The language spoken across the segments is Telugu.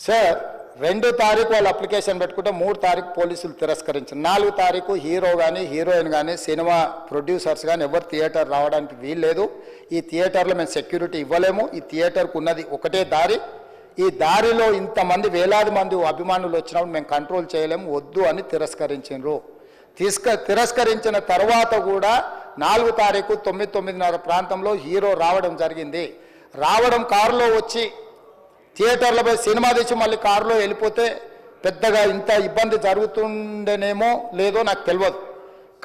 సార్ 2 తారీఖు వాళ్ళు అప్లికేషన్ పెట్టుకుంటే 3 తారీఖు పోలీసులు తిరస్కరించారు. 4 తారీఖు హీరో కానీ హీరోయిన్ కానీ సినిమా ప్రొడ్యూసర్స్ కానీ ఎవరు థియేటర్ రావడానికి వీల్లేదు. ఈ థియేటర్లో మేము సెక్యూరిటీ ఇవ్వలేము. ఈ థియేటర్కు ఉన్నది ఒకటే దారి. ఈ దారిలో ఇంతమంది వేలాది మంది అభిమానులు వచ్చినప్పుడు మేము కంట్రోల్ చేయలేము, వద్దు అని తిరస్కరించారు. తిరస్కరించిన తర్వాత కూడా 4 తారీఖు 9:30 ప్రాంతంలో హీరో రావడం జరిగింది. రావడం కారులో వచ్చి థియేటర్లో పోయి సినిమా తీసి మళ్ళీ కారులో వెళ్ళిపోతే పెద్దగా ఇంత ఇబ్బంది జరుగుతుండేనేమో లేదో నాకు తెలియదు.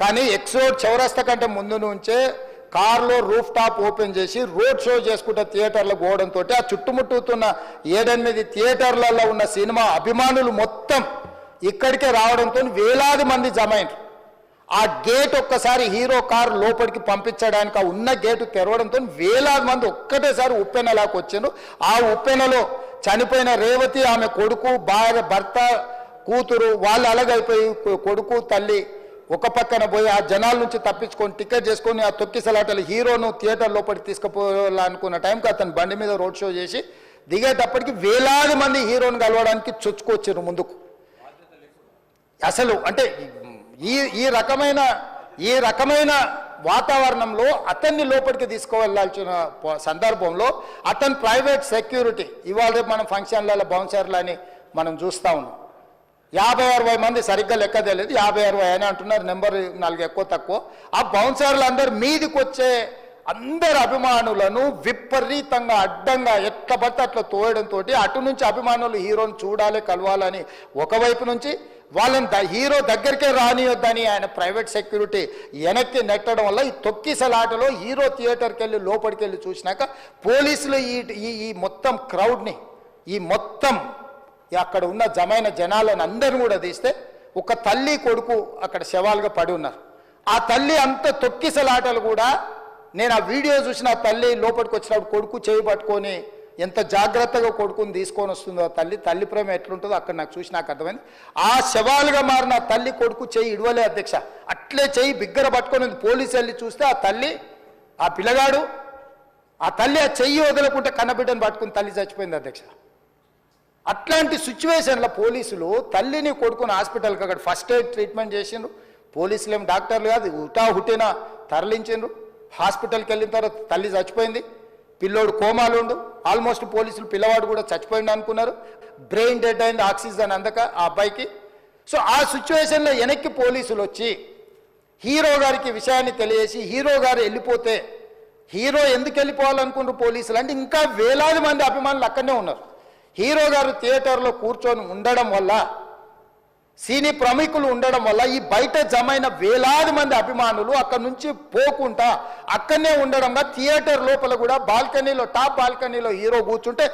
కానీ ఎక్స్ రోడ్ చౌరస్తా కంటే ముందు నుంచే కారులో రూఫ్ టాప్ ఓపెన్ చేసి రోడ్ షో చేసుకుంటే థియేటర్లో పోవడంతో ఆ చుట్టుముట్టుతున్న 7-8 థియేటర్లలో ఉన్న సినిమా అభిమానులు మొత్తం ఇక్కడికే రావడంతో వేలాది మంది జమ అయినారు. ఆ గేట్ ఒక్కసారి హీరో కారు లోపలికి పంపించడానికి ఆ ఉన్న గేటు తెరవడంతో వేలాది మంది ఒక్కటేసారి ఉప్పెనలాకి వచ్చారు. ఆ ఉప్పెనలో చనిపోయిన రేవతి, ఆమె కొడుకు, భార్య, భర్త, కూతురు వాళ్ళు అలాగైపోయి కొడుకు తల్లి ఒక పక్కన పోయి ఆ జనాల నుంచి తప్పించుకొని టికెట్ చేసుకొని ఆ తొక్కిసలాటలు హీరోను థియేటర్ లోపలికి తీసుకుపోవాలనుకున్న టైంకి అతను బండి మీద రోడ్ షో చేసి దిగేటప్పటికి వేలాది మంది హీరోని కలవడానికి చొచ్చుకొచ్చారు ముందుకు. అసలు అంటే ఈ రకమైన వాతావరణంలో అతన్ని లోపలికి తీసుకువెళ్ళాల్సిన సందర్భంలో అతను ప్రైవేట్ సెక్యూరిటీ ఇవాళ రేపు మనం ఫంక్షన్లలో బౌన్సర్లు అని మనం చూస్తూ ఉన్నాం. 50-60 మంది సరిగ్గా లెక్క తెలియదు, 50-60 అని అంటున్నారు, నెంబర్ 4 ఎక్కువ తక్కువ. ఆ బౌన్సర్లు అందరు మీదికి వచ్చే అందరు అభిమానులను విపరీతంగా అడ్డంగా ఎట్లా పడితే అట్లా తోయడంతో అటు నుంచి అభిమానులు హీరోని చూడాలి, కలవాలని ఒకవైపు నుంచి వాళ్ళని హీరో దగ్గరికే రానియొద్దని ఆయన ప్రైవేట్ సెక్యూరిటీ వెనక్కి నెట్టడం వల్ల ఈ తొక్కిసలాటలో హీరో థియేటర్కి వెళ్ళి లోపలికి వెళ్ళి చూసినాక పోలీసులు ఈ మొత్తం క్రౌడ్ని ఈ మొత్తం అక్కడ ఉన్న జమైన జనాలను అందరిని కూడా తీస్తే ఒక తల్లి కొడుకు అక్కడ శవాలుగా పడి ఉన్నారు. ఆ తల్లి అంత తొక్కిసలాటలు కూడా నేను ఆ వీడియో చూసిన ఆ తల్లి లోపలికి వచ్చినప్పుడు కొడుకు చేయి పట్టుకొని ఎంత జాగ్రత్తగా కొడుకుని తీసుకొని వస్తుందో తల్లి ప్రేమ ఎట్లుంటుందో అక్కడ నాకు చూసి నాకు అర్థమైంది. ఆ శవాలుగా మారిన తల్లి కొడుకు చేయి ఇడవలే అధ్యక్ష, అట్లే చేయి బిగ్గర పట్టుకొని పోలీసు వెళ్ళి చూస్తే ఆ తల్లి ఆ పిల్లగాడు ఆ తల్లి ఆ చెయ్యి వదలకుంటే కన్నబిడ్డను పట్టుకుని తల్లి చచ్చిపోయింది అధ్యక్ష. అట్లాంటి సిచ్యువేషన్లో పోలీసులు తల్లిని కొడుకుని హాస్పిటల్కి అక్కడ ఫస్ట్ ఎయిడ్ ట్రీట్మెంట్ చేసిండ్రు. పోలీసులు ఏం డాక్టర్లు కాదు, హుటాహుటిన తరలించిండ్రు. హాస్పిటల్కి వెళ్ళిన తర్వాత తల్లి చచ్చిపోయింది, పిల్లోడు కోమాలు ఉండు. ఆల్మోస్ట్ పోలీసులు పిల్లవాడు కూడా చచ్చిపోయింది అనుకున్నారు. బ్రెయిన్ డెడ్ అయింది, ఆక్సిజన్ అందక ఆ అబ్బాయికి. సో ఆ సిచ్యువేషన్లో వెనక్కి పోలీసులు వచ్చి హీరో గారికి విషయాన్ని తెలియజేసి హీరో గారు వెళ్ళిపోతే హీరో ఎందుకు వెళ్ళిపోవాలనుకున్నారు పోలీసులు అంటే ఇంకా వేలాది మంది అభిమానులు అక్కడనే ఉన్నారు. హీరో గారు థియేటర్లో కూర్చొని ఉండడం వల్ల సినీ ప్రముఖులు ఉండడం వల్ల ఈ బయట జమైన వేలాది మంది అభిమానులు అక్కడి నుంచి పోకుండా అక్కడనే ఉండడంగా థియేటర్ లోపల కూడా బాల్కనీలో టాప్ బాల్కనీలో హీరో కూర్చుంటే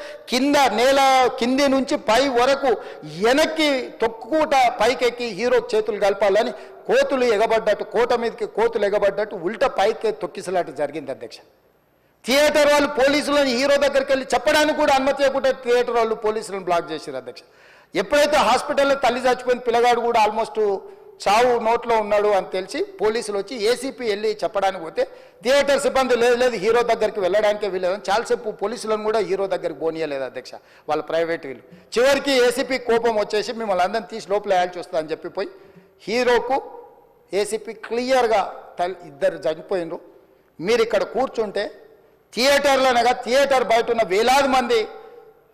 కింది నుంచి పై వరకు వెనక్కి తొక్కుట పైకెక్కి హీరో చేతులు కలపాలని కోతులు ఎగబడ్డట్టు కోట మీదకి కోతులు ఎగబడ్డట్టు ఉల్టా పైకి తొక్కిసలాట జరిగింది అధ్యక్ష. థియేటర్ వాళ్ళు పోలీసులను హీరో దగ్గరికి వెళ్ళి చెప్పడానికి కూడా అనుమతి ఇవ్వకుండా థియేటర్ వాళ్ళు పోలీసులను బ్లాక్ చేశారు అధ్యక్ష. ఎప్పుడైతే హాస్పిటల్లో తల్లి చచ్చిపోయిన పిల్లగాడు కూడా ఆల్మోస్ట్ చావు నోట్లో ఉన్నాడు అని తెలిసి పోలీసులు వచ్చి ఏసీపీ వెళ్ళి చెప్పడానికి పోతే థియేటర్ సిబ్బంది లేదు హీరో దగ్గరికి వెళ్ళడానికే వీలేదని చాలాసేపు పోలీసులను కూడా హీరో దగ్గరికి పోనీయలేదు అధ్యక్ష వాళ్ళ ప్రైవేట్ వీళ్ళు. చివరికి ఏసీపీ కోపం వచ్చేసి మిమ్మల్ని అందరిని తీసి లోపల వేయాల్సి వస్తా అని చెప్పిపోయి హీరోకు ఏసీపీ క్లియర్గా ఇద్దరు చనిపోయినరు, మీరు ఇక్కడ కూర్చుంటే థియేటర్లోనగా థియేటర్ బయట ఉన్న వేలాది మంది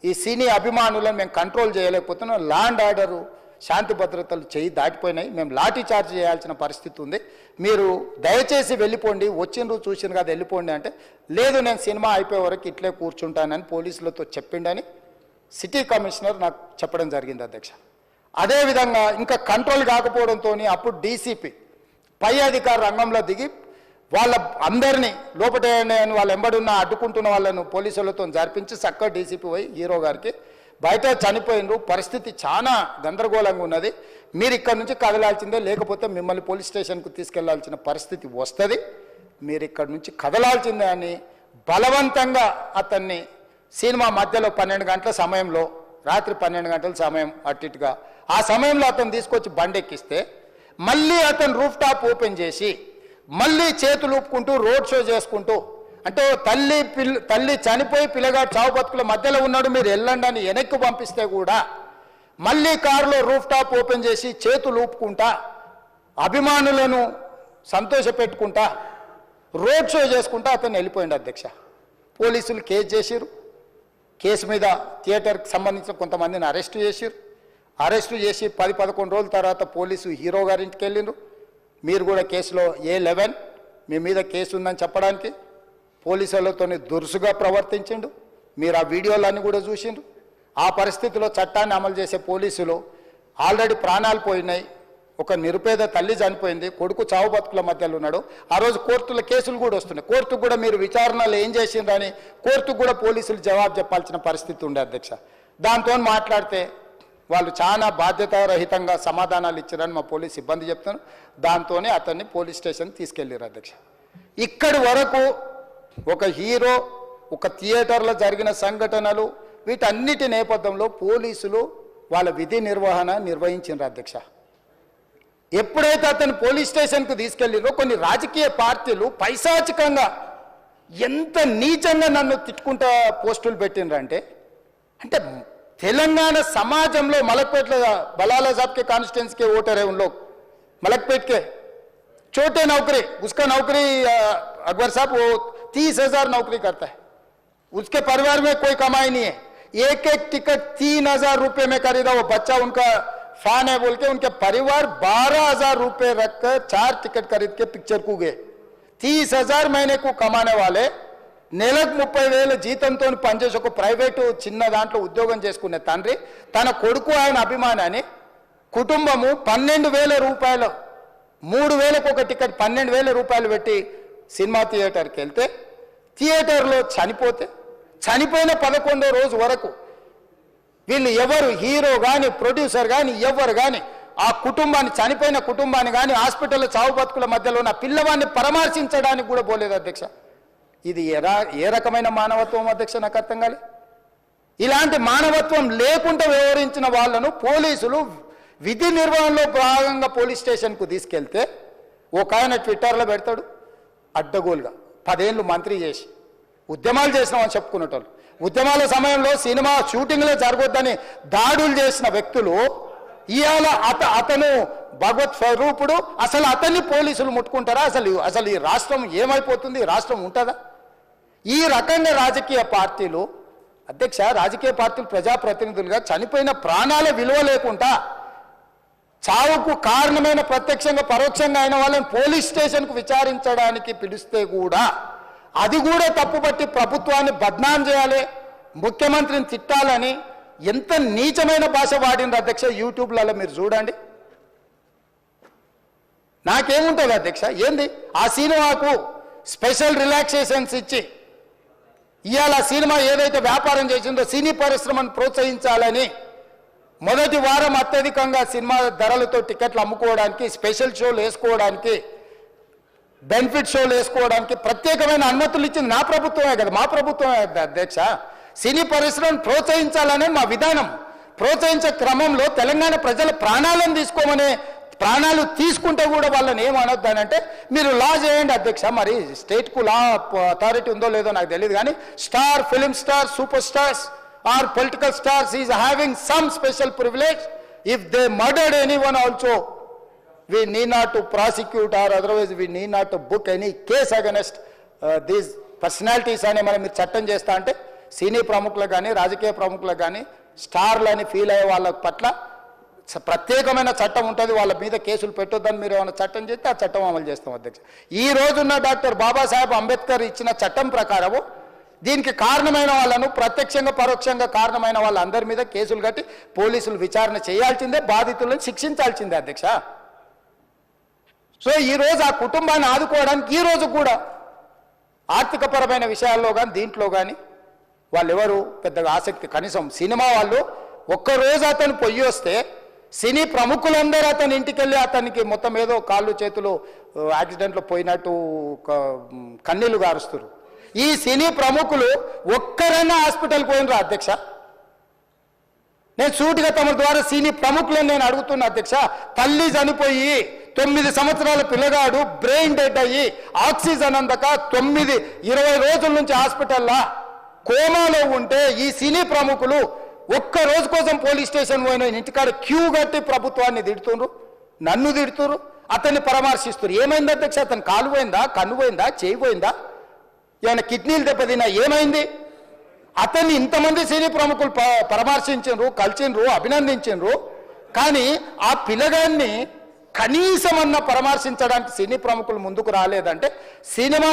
ఈ సినీ అభిమానులను మేము కంట్రోల్ చేయలేకపోతున్నాం, ల్యాండ్ ఆర్డరు శాంతి భద్రతలు చేయి దాటిపోయినాయి, మేము లాఠీ చార్జ్ చేయాల్సిన పరిస్థితి ఉంది, మీరు దయచేసి వెళ్ళిపోండి, వచ్చిండ్రు చూసిండ్రు కదా వెళ్ళిపోండి అంటే లేదు నేను సినిమా అయిపోయే వరకు ఇట్లే కూర్చుంటానని పోలీసులతో చెప్పిండని సిటీ కమిషనర్ నాకు చెప్పడం జరిగింది అధ్యక్ష. అదేవిధంగా ఇంకా కంట్రోల్ కాకపోవడంతో అప్పుడు డీసీపీ పై అధికార రంగంలో దిగి వాళ్ళ అందరినీ లోపల వాళ్ళు ఎంబడున్న అడ్డుకుంటున్న వాళ్ళను పోలీసులతో జరిపించి చక్కగా డీసీపీ పోయి హీరో గారికి బయట చనిపోయినరు, పరిస్థితి చాలా గందరగోళంగా ఉన్నది, మీరు ఇక్కడ నుంచి కదలాల్సిందే లేకపోతే మిమ్మల్ని పోలీస్ స్టేషన్కు తీసుకెళ్లాల్సిన పరిస్థితి వస్తుంది, మీరు ఇక్కడ నుంచి కదలాల్సిందే అని బలవంతంగా అతన్ని సినిమా మధ్యలో 12 గంటల సమయంలో రాత్రి 12 గంటల సమయం అట్టిట్టుగా ఆ సమయంలో అతను తీసుకొచ్చి బండెక్కిస్తే మళ్ళీ అతను రూఫ్ టాప్ ఓపెన్ చేసి మళ్ళీ చేతులు ఊపుకుంటూ రోడ్ షో చేసుకుంటూ అంటే తల్లి చనిపోయి పిల్లగాడు చావు బతుకుల మధ్యలో ఉన్నాడు, మీరు వెళ్ళండి అని వెనక్కి పంపిస్తే కూడా మళ్ళీ కారులో రూఫ్ టాప్ ఓపెన్ చేసి చేతులు ఊపుకుంటా అభిమానులను సంతోషపెట్టుకుంటా రోడ్ షో చేసుకుంటా అతను వెళ్ళిపోయింది అధ్యక్ష. పోలీసులు కేసు చేసిరు. కేసు మీద థియేటర్కి సంబంధించిన కొంతమందిని అరెస్టు చేసిరు. అరెస్టు చేసి 10-11 రోజుల తర్వాత పోలీసు హీరో గారింటికి వెళ్ళిండ్రు. మీరు కూడా కేసులో A11 మీ మీద కేసు ఉందని చెప్పడానికి పోలీసులతో దురుసుగా ప్రవర్తించిండు. మీరు ఆ వీడియోలన్నీ కూడా చూసిండ్రు. ఆ పరిస్థితిలో చట్టాన్ని అమలు చేసే పోలీసులు ఆల్రెడీ ప్రాణాలు పోయినాయి, ఒక నిరుపేద తల్లి చనిపోయింది, కొడుకు చావు బతుకుల మధ్యలో ఉన్నాడు. ఆ రోజు కోర్టుల కేసులు కూడా వస్తున్నాయి. కోర్టుకు కూడా మీరు విచారణలు ఏం చేసిండ్రని కోర్టుకు కూడా పోలీసులు జవాబు చెప్పాల్సిన పరిస్థితి ఉండే అధ్యక్ష. దాంతో మాట్లాడితే వాళ్ళు చాలా బాధ్యతారహితంగా సమాధానాలు ఇచ్చారని మా పోలీస్ సిబ్బంది చెప్తాను. దాంతోనే అతన్ని పోలీస్ స్టేషన్ తీసుకెళ్ళారు అధ్యక్ష. ఇక్కడి వరకు ఒక హీరో, ఒక థియేటర్లో జరిగిన సంఘటనలు, వీటన్నిటి నేపథ్యంలో పోలీసులు వాళ్ళ విధి నిర్వహణ నిర్వహించారు అధ్యక్ష. ఎప్పుడైతే అతను పోలీస్ స్టేషన్కు తీసుకెళ్ళిరో కొన్ని రాజకీయ పార్టీలు పైశాచికంగా ఎంత నీచంగా నన్ను తిట్టుకుంటా పోస్టులు పెట్టినరంటే, అంటే తెలంగాణ समाजంలో मलकपेट बलाला साहब के कॉन्स्टिट्यूंसी के वोटर है, उन लोग मलकपेट के छोटे नौकरी, उसका नौकरी अकबर साहब वो 30,000 नौकरी करता है, उसके परिवार में कोई कमाई नहीं है, एक टिकट 3,000 रुपये में खरीदा, वो बच्चा उनका फैन है बोल के उनके परिवार 12,000 रुपये रखकर 4 टिकट खरीद के पिक्चर को गए। 30,000 महीने को कमाने वाले నెలకు 30,000 జీతంతో పనిచేసి ఒక ప్రైవేటు చిన్న దాంట్లో ఉద్యోగం చేసుకునే తండ్రి తన కొడుకు ఆయన అభిమానాన్ని కుటుంబము 12,000 రూపాయలు 3,000కు ఒక టికెట్ 12,000 రూపాయలు పెట్టి సినిమా థియేటర్కి వెళ్తే థియేటర్లో చనిపోయిన 11వ రోజు వరకు వీళ్ళు ఎవరు హీరో కానీ ప్రొడ్యూసర్ కానీ ఎవరు కానీ ఆ కుటుంబాన్ని చనిపోయిన కుటుంబాన్ని కానీ హాస్పిటల్లో చావు బతుకుల మధ్యలో ఉన్న పిల్లవాడిని పరామర్శించడానికి కూడా పోలేదు అధ్యక్ష. ఇది ఏ రకమైన మానవత్వం అధ్యక్ష? నాకు అర్థం కాలే. ఇలాంటి మానవత్వం లేకుండా వ్యవహరించిన వాళ్ళను పోలీసులు విధి నిర్వహణలో భాగంగా పోలీస్ స్టేషన్కు తీసుకెళ్తే ఒక ఆయన ట్విట్టర్లో పెడతాడు అడ్డగోలుగా 10 ఏళ్ళు మంత్రి చేసి ఉద్యమాలు చేసినామని చెప్పుకునేటోళ్ళు, ఉద్యమాల సమయంలో సినిమా షూటింగ్లో జరగొద్దని దాడులు చేసిన వ్యక్తులు ఇవాళ అతను భగవత్ స్వరూపుడు, అసలు అతన్ని పోలీసులు ముట్టుకుంటారా? అసలు ఈ రాష్ట్రం ఏమైపోతుంది? రాష్ట్రం ఉంటుందా? ఈ రకంగా రాజకీయ పార్టీలు అధ్యక్ష, రాజకీయ పార్టీలు ప్రజాప్రతినిధులుగా చనిపోయిన ప్రాణాల విలువ లేకుండా చావుకు కారణమైన ప్రత్యక్షంగా పరోక్షంగా అయిన వాళ్ళని పోలీస్ స్టేషన్కు విచారించడానికి పిలిస్తే కూడా అది కూడా తప్పుపట్టి ప్రభుత్వాన్ని బద్నాం చేయాలి, ముఖ్యమంత్రిని తిట్టాలని ఎంత నీచమైన భాష వాడిన అధ్యక్ష. యూట్యూబ్లలో మీరు చూడండి. నాకేముంటుంది అధ్యక్ష? ఏంది ఆ సినిమాకు స్పెషల్ రిలాక్సేషన్స్ ఇచ్చి ఇవాళ సినిమా ఏదైతే వ్యాపారం చేసిందో సినీ పరిశ్రమను ప్రోత్సహించాలని మొదటి వారం అత్యధికంగా సినిమా ధరలతో టికెట్లు అమ్ముకోవడానికి, స్పెషల్ షోలు వేసుకోవడానికి, బెనిఫిట్ షోలు వేసుకోవడానికి ప్రత్యేకమైన అనుమతులు ఇచ్చింది నా ప్రభుత్వమే కదా, మా ప్రభుత్వమే అధ్యక్ష. సినీ పరిశ్రమను ప్రోత్సహించాలనే మా విధానం. ప్రోత్సహించే క్రమంలో తెలంగాణ ప్రజల ప్రాణాలను తీసుకోమనే, ప్రాణాలు తీసుకుంటే కూడా వాళ్ళని ఏమనొద్దానంటే మీరు లా చేయండి అధ్యక్ష. మరి స్టేట్కు లా అథారిటీ ఉందో లేదో నాకు తెలియదు, కానీ star, film star, super stars or political stars is having some special privilege. If they murdered anyone also we need not to prosecute or otherwise we need not to book any case against these personalities అని మనం మీరు చట్టం చేస్తా అంటే సినీ ప్రముఖులకు కానీ రాజకీయ ప్రముఖులకు కానీ స్టార్లని ఫీల్ అయ్యే వాళ్ళ పట్ల ప్రత్యేకమైన చట్టం ఉంటుంది, వాళ్ళ మీద కేసులు పెట్టొద్దని మీరు ఏమైనా చట్టం చేస్తే ఆ చట్టం అమలు చేస్తాం అధ్యక్ష. ఈ రోజున్న డాక్టర్ బాబాసాహెబ్ అంబేద్కర్ ఇచ్చిన చట్టం ప్రకారము దీనికి కారణమైన వాళ్ళను ప్రత్యక్షంగా పరోక్షంగా కారణమైన వాళ్ళందరి మీద కేసులు కట్టి పోలీసులు విచారణ చేయాల్సిందే, బాధితులను శిక్షించాల్సిందే అధ్యక్ష. సో ఈరోజు ఆ కుటుంబాన్ని ఆదుకోవడానికి ఈరోజు కూడా ఆర్థికపరమైన విషయాల్లో కానీ దీంట్లో కానీ వాళ్ళు ఎవరు పెద్దగా ఆసక్తి, కనీసం సినిమా వాళ్ళు ఒక్కరోజు అతను పొయ్యి వస్తే సినీ ప్రముఖులందరూ అతని ఇంటికి వెళ్ళి అతనికి మొత్తం ఏదో కాళ్ళు చేతులు యాక్సిడెంట్లో పోయినట్టు కన్నీళ్లు గారుస్తారు. ఈ సినీ ప్రముఖులు ఒక్కరైనా హాస్పిటల్కి పోయినరా అధ్యక్ష? నేను సూటిగా తమ ద్వారా సినీ ప్రముఖులను నేను అడుగుతున్నా అధ్యక్ష. తల్లి చనిపోయి 9 సంవత్సరాల పిల్లగాడు బ్రెయిన్ డెడ్ అయ్యి ఆక్సిజన్ అందక 20 రోజుల నుంచి హాస్పిటల్లో కోమాలో ఉంటే ఈ సినీ ప్రముఖులు ఒక్క రోజు కోసం పోలీస్ స్టేషన్ పోయిన ఇంటికాడ క్యూ కట్టి ప్రభుత్వాన్ని తిడుతుండ్రు, నన్ను తిడుతురు, అతన్ని పరామర్శిస్తున్నారు. ఏమైంది అధ్యక్ష? అతను కాలు పోయిందా, కన్ను పోయిందా, చేయి పోయిందా, ఏమైనా కిడ్నీలు దెబ్బతిన్నా, ఏమైంది? అతన్ని ఇంతమంది సినీ ప్రముఖులు పరామర్శించిండ్రు, కలిసిండ్రు, అభినందించిండ్రు. కానీ ఆ పిల్లగాన్ని కనీసమన్నా పరామర్శించడానికి సినీ ప్రముఖులు ముందుకు రాలేదంటే సినిమా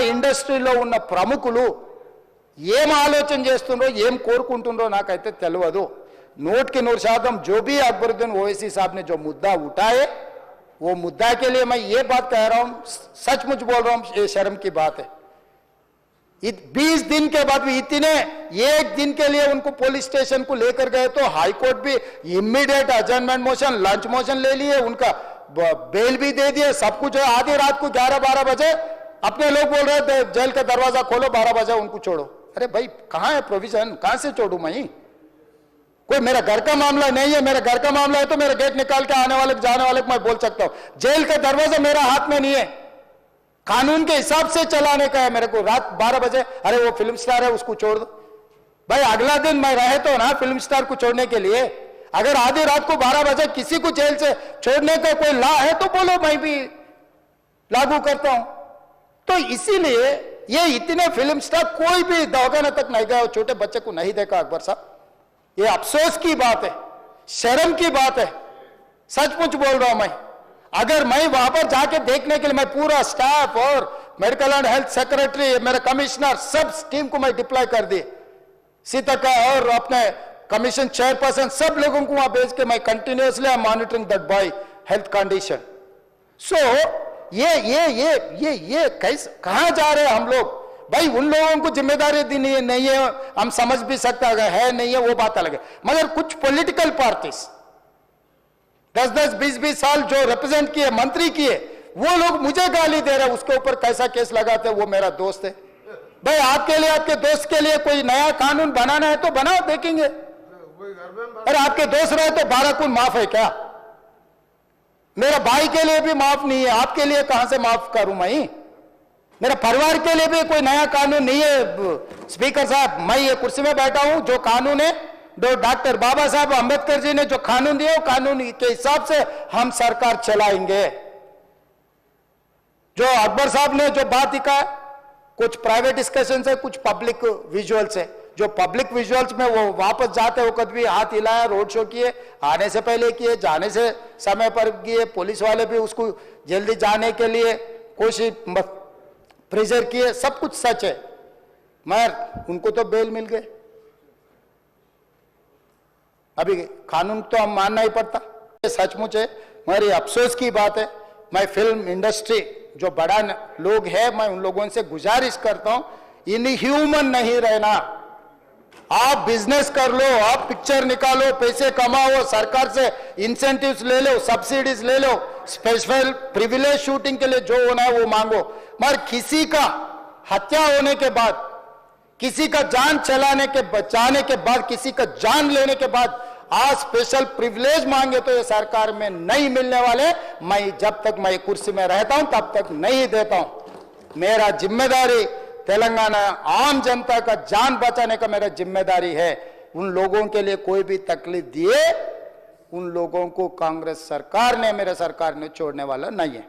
ఇండస్ట్రీలో ఉన్న ప్రముఖులు ఏం ఆలోచన చేస్తుండ్రో, ఏం కోరుకుంటుండ్రో నాకైతే తెలియదు. 100% जो भी अकबरुद्दीन ओवैसी साहब ने जो मुद्दा उठाए, वो मुद्दा के लिए मैं ये बात कह रहा हूं, सचमुच बोल रहा हूं, ये शर्म की बात है. 20 दिन के बाद भी इतने एक दिन के लिए उनको पुलिस स्टेशन को लेकर गए तो हाई कोर्ट भी इमीडिएट अजर्नमेंट मोशन, लंच मोशन ले लिए, उनका बेल भी दे दिए, सब कुछ है. आधी रात को 11-12 बजे अपने लोग बोल रहे थे जेल का दरवाजा खोलो, 12 बजे उनको छोड़ो. अरे भाई कहां है प्रोविजन, कहां से छोड़ू मैं? कोई मेरा घर का मामला नहीं है, मेरा घर का मामला है तो मेरा गेट निकाल के आने वाले जाने वाले को मैं बोल सकता हूं. जेल का दरवाजा मेरा हाथ में नहीं है, कानून के हिसाब से चलाने का है मेरे को. रात 12 बजे अरे वो फिल्म स्टार है उसको छोड़ दो. भाई अगला दिन मैं रहे तो ना फिल्म स्टार को छोड़ने के लिए. अगर आधी रात को 12 बजे किसी को जेल से छोड़ने का कोई लॉ है तो बोलो, मैं भी लागू करता हूं. तो इसीलिए ये इतने फिल्म स्टार कोई भी दवाखाना तक नहीं गया, छोटे बच्चे को नहीं देखा अकबर साहब. ये अफसोस की बात है, शर्म की बात है, सचमुच बोल रहा हूं मैं. अगर मैं वहां पर जाके देखने के लिए मैं पूरा स्टाफ और मेडिकल एंड हेल्थ सेक्रेटरी, मेरा कमिश्नर, सब टीम को मैं डिप्लॉय कर दी, सीता और अपने कमीशन चेयरपर्सन, सब लोगों को वहां भेज के मैं continuously I monitoring that boy health condition. So ये कैसे कहां जा रहे हैं हम लोग? भाई उन लोगों को जिम्मेदारी दी नहीं है, हम समझ भी सकते है नहीं है वो बात अलग है. मगर कुछ पॉलिटिकल पार्टीज 10-10, 20-20 साल जो रिप्रेजेंट किए, मंत्री किए, वो लोग मुझे गाली दे रहे, उसके ऊपर कैसा केस लगाते? वो मेरा दोस्त है. भाई आपके लिए, आपके दोस्त के लिए कोई नया कानून बनाना है तो बनाओ, देखेंगे. अरे आपके दोस्त रहे तो 12 खून माफ है क्या? मेरा भाई के लिए भी माफ नहीं है, आपके लिए कहां से माफ करूं मैं? मेरा परिवार के लिए भी कोई नया कानून नहीं है. स्पीकर साहब, मैं ये कुर्सी में बैठा हूं, जो कानून है डॉक्टर बाबा साहब अंबेडकर जी ने जो कानून दिया, कानून के हिसाब से हम सरकार चलाएंगे. जो अकबर साहब ने जो बात लिखा, कुछ प्राइवेट डिस्कशन है, कुछ पब्लिक विजुअल्स है. जो पब्लिक विजुअल्स में वो वापस जाते वक्त भी हाथ हिलाया, रोड शो किए, आने से पहले किए, जाने से समय पर किए, पुलिस वाले भी उसको जल्दी जाने के लिए कोशिश प्रेशर किए, सब कुछ सच है. मगर उनको तो बेल मिल गए. अभी कानून तो हम मानना ही पड़ता, ये सचमुच है. मगर अफसोस की बात है. मैं फिल्म इंडस्ट्री जो बड़ा लोग है, मैं उन लोगों से गुजारिश करता हूं, इनह्यूमन नहीं रहना. आप बिजनेस कर लो, आप पिक्चर निकालो, पैसे कमाओ, सरकार से इंसेंटिव्स ले लो, सब्सिडीज ले लो, स्पेशल प्रिविलेज शूटिंग के लिए जो होना है वो मांगो. मगर किसी का हत्या होने के बाद, किसी का जान बचाने के बाद, किसी का जान लेने के बाद आज स्पेशल प्रिविलेज मांगे तो ये सरकार में नहीं मिलने वाले. मैं जब तक मैं कुर्सी में रहता हूं तब तक नहीं देता हूं. मेरा जिम्मेदारी तेलंगाना आम जनता का जान बचाने का मेरा जिम्मेदारी है. उन लोगों के लिए कोई भी तकलीफ दिए, उन लोगों को कांग्रेस सरकार ने, मेरे सरकार ने छोड़ने वाला नहीं है.